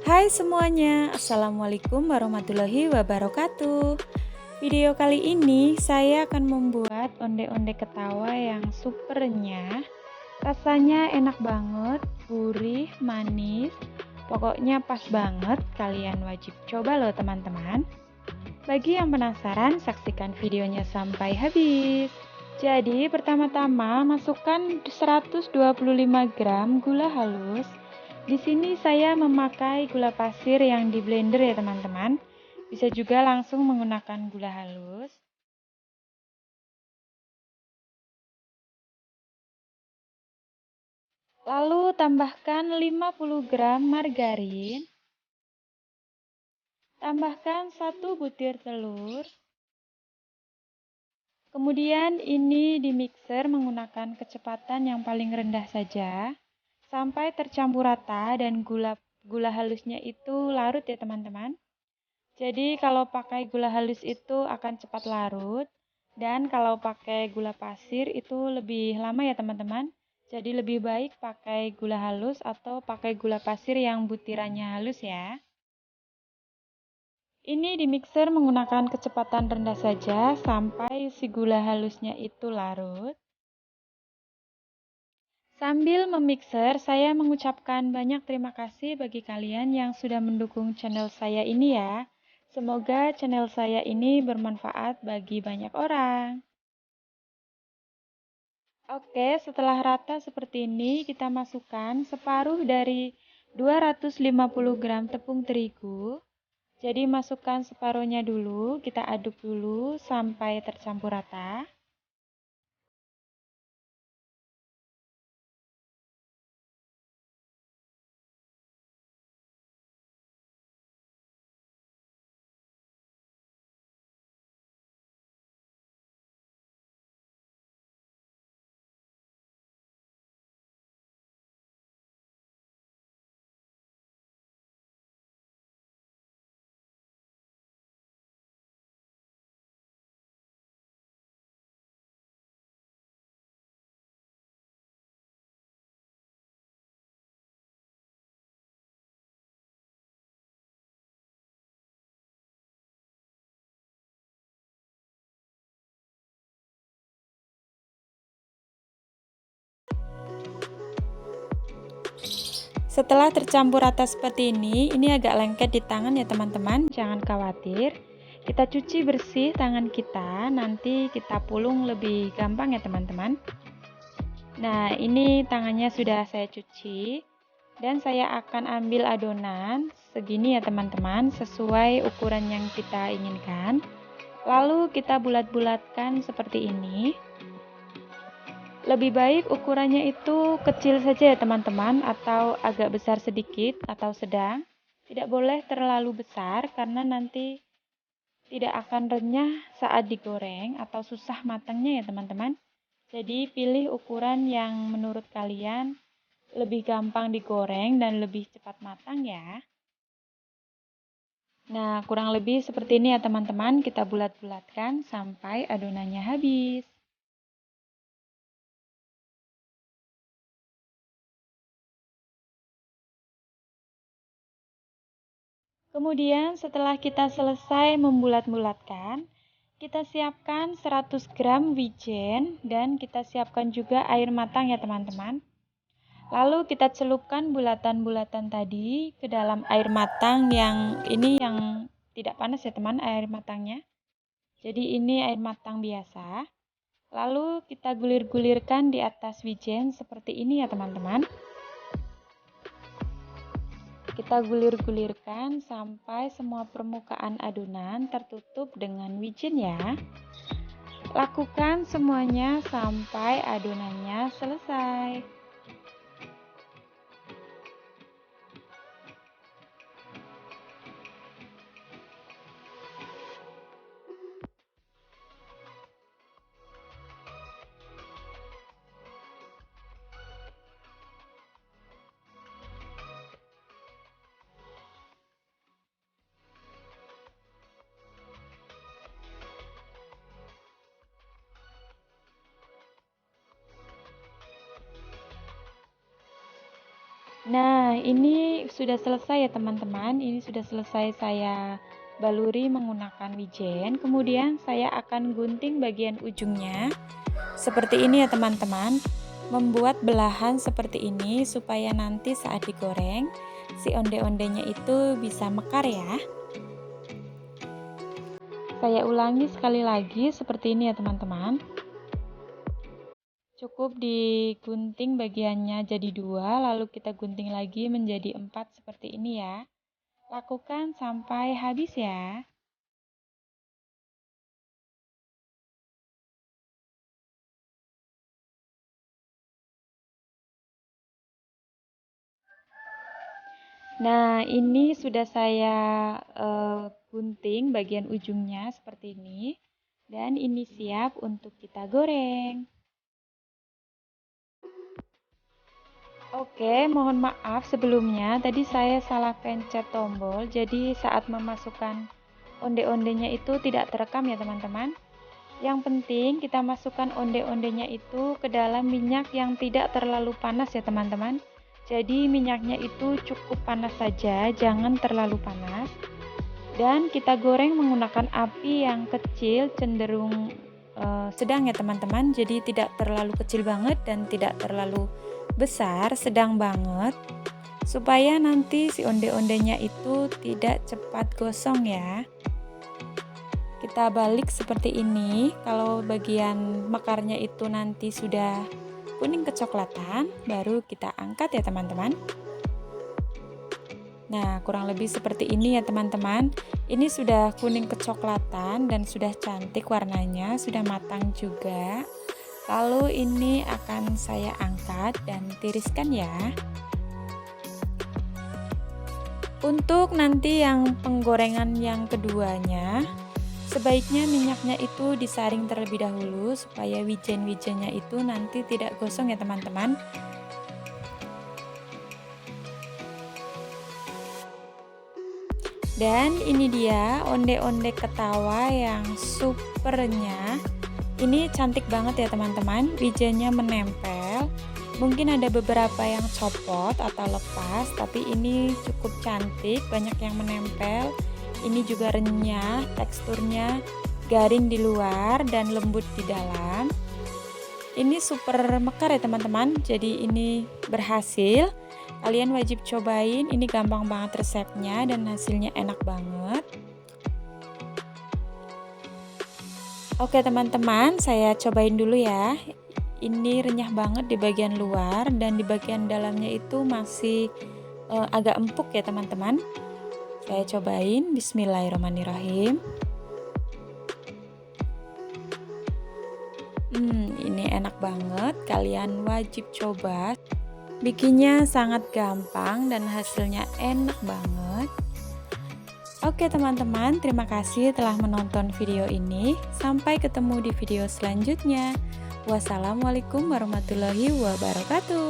Hai semuanya, Assalamualaikum warahmatullahi wabarakatuh. Video kali ini saya akan membuat onde-onde ketawa yang super renyah. Rasanya enak banget, gurih, manis. Pokoknya pas banget, kalian wajib coba loh teman-teman. Bagi yang penasaran, saksikan videonya sampai habis. Jadi pertama-tama masukkan 125 gram gula halus. Di sini saya memakai gula pasir yang di blender ya teman-teman. Bisa juga langsung menggunakan gula halus. Lalu tambahkan 50 gram margarin. Tambahkan 1 butir telur. Kemudian ini dimixer menggunakan kecepatan yang paling rendah saja sampai tercampur rata dan gula halusnya itu larut ya teman-teman. Jadi kalau pakai gula halus itu akan cepat larut dan kalau pakai gula pasir itu lebih lama ya teman-teman. Jadi lebih baik pakai gula halus atau pakai gula pasir yang butirannya halus ya. Ini dimixer menggunakan kecepatan rendah saja sampai si gula halusnya itu larut. Sambil memixer, saya mengucapkan banyak terima kasih bagi kalian yang sudah mendukung channel saya ini ya. Semoga channel saya ini bermanfaat bagi banyak orang. Oke, setelah rata seperti ini, kita masukkan separuh dari 250 gram tepung terigu. Jadi masukkan separuhnya dulu, kita aduk dulu sampai tercampur rata. Setelah tercampur rata seperti ini agak lengket di tangan ya teman-teman, jangan khawatir. Kita cuci bersih tangan kita, nanti kita pulung lebih gampang ya teman-teman. Nah, ini tangannya sudah saya cuci dan saya akan ambil adonan segini ya teman-teman, sesuai ukuran yang kita inginkan. Lalu kita bulat-bulatkan seperti ini. Lebih baik ukurannya itu kecil saja ya teman-teman, atau agak besar sedikit atau sedang. Tidak boleh terlalu besar karena nanti tidak akan renyah saat digoreng atau susah matangnya ya teman-teman. Jadi pilih ukuran yang menurut kalian lebih gampang digoreng dan lebih cepat matang ya. Nah, kurang lebih seperti ini ya teman-teman, kita bulat-bulatkan sampai adonannya habis. Kemudian setelah kita selesai membulat-bulatkan, kita siapkan 100 gram wijen dan kita siapkan juga air matang ya teman-teman. Lalu kita celupkan bulatan-bulatan tadi ke dalam air matang yang ini yang tidak panas ya teman, air matangnya. Jadi ini air matang biasa. Lalu kita gulir-gulirkan di atas wijen seperti ini ya teman-teman. Kita gulir-gulirkan sampai semua permukaan adonan tertutup dengan wijen ya. Lakukan semuanya sampai adonannya selesai. Nah, ini sudah selesai ya teman-teman. Ini sudah selesai saya baluri menggunakan wijen. Kemudian saya akan gunting bagian ujungnya. Seperti ini ya teman-teman. Membuat belahan seperti ini supaya nanti saat digoreng si onde-ondenya itu bisa mekar ya. Saya ulangi sekali lagi seperti ini ya teman-teman. Cukup digunting bagiannya jadi 2, lalu kita gunting lagi menjadi 4 seperti ini ya. Lakukan sampai habis ya. Nah, ini sudah saya gunting bagian ujungnya seperti ini. Dan ini siap untuk kita goreng. Oke, mohon maaf sebelumnya. Tadi saya salah pencet tombol. Jadi saat memasukkan onde-ondenya itu tidak terekam ya teman-teman. Yang penting kita masukkan onde-ondenya itu ke dalam minyak yang tidak terlalu panas ya teman-teman. Jadi minyaknya itu cukup panas saja, jangan terlalu panas. Dan kita goreng menggunakan api yang kecil, cenderung sedang ya teman-teman. Jadi tidak terlalu kecil banget dan tidak terlalu besar, sedang banget. Supaya nanti si onde-ondenya itu tidak cepat gosong ya. Kita balik seperti ini. Kalau bagian mekarnya itu nanti sudah kuning kecoklatan, baru kita angkat ya teman-teman. Nah, kurang lebih seperti ini ya teman-teman. Ini sudah kuning kecoklatan dan sudah cantik warnanya, sudah matang juga. Lalu ini akan saya angkat dan tiriskan ya. Untuk nanti yang penggorengan yang keduanya, sebaiknya minyaknya itu disaring terlebih dahulu supaya wijen-wijennya itu nanti tidak gosong ya teman-teman. Dan ini dia onde-onde ketawa yang supernya. Ini cantik banget ya teman-teman, wijennya menempel. Mungkin ada beberapa yang copot atau lepas, tapi ini cukup cantik, banyak yang menempel. Ini juga renyah, teksturnya garing di luar dan lembut di dalam. Ini super mekar ya teman-teman, jadi ini berhasil. Kalian wajib cobain, ini gampang banget resepnya dan hasilnya enak banget. Oke teman-teman, saya cobain dulu ya. Ini renyah banget di bagian luar dan di bagian dalamnya itu masih agak empuk ya teman-teman. Saya cobain, bismillahirrahmanirrahim. Ini enak banget, kalian wajib coba. Bikinnya sangat gampang dan hasilnya enak banget. Oke teman-teman, terima kasih telah menonton video ini. Sampai ketemu di video selanjutnya. Wassalamualaikum warahmatullahi wabarakatuh.